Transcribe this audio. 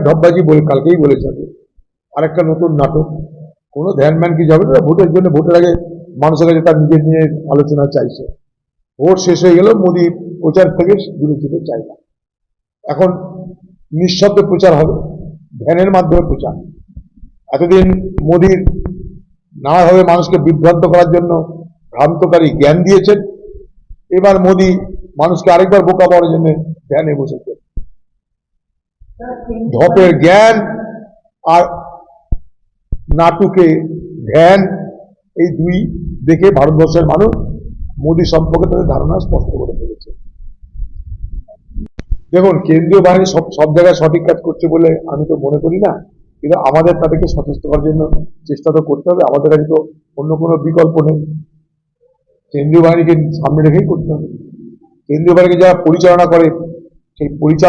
ঢপবাজি বলে কালকেই বলেছে। আরেকটা নতুন নাটক, কোনো ধ্যানম্যান কি যাবে না ভোটের জন্য? ভোটের আগে মানুষের কাছে তার নিজের নিয়ে আলোচনা চাইছে। ভোট শেষ হয়ে গেল, মোদী প্রচার থেকে দূরে যেতে চাই না। এখন নিঃশব্দে প্রচার হবে, ধ্যানের মাধ্যমে প্রচার। এতদিন মোদীর নানাভাবে মানুষকে বিভ্রান্ত করার জন্য ভ্রান্তকারী জ্ঞান দিয়েছেন, এবার মোদী মানুষকে আরেকবার বোকা পাওয়ার জন্য ধ্যানে বসেছে। ধপের জ্ঞান আর নাটুকে ধ্যান, এই দুই দেখে ভারতবর্ষের মানুষ মোদী সম্পর্কে তাদের ধারণা স্পষ্ট করে ফেলেছে। দেখুন, কেন্দ্রীয় বাহিনী সব জায়গায় সঠিক কাজ করছে বলে আমি তো মনে করি না, কিন্তু আমাদের তাদেরকে সচেষ্ট করার জন্য চেষ্টা তো করতে হবে। আমাদের কাছে তো অন্য কোনো বিকল্প নেই, কেন্দ্রীয় বাহিনীকে সামনে রেখেই করতে হবে। কেন্দ্রীয় বাহিনীকে যারা পরিচালনা করে, সেই পরিচালনা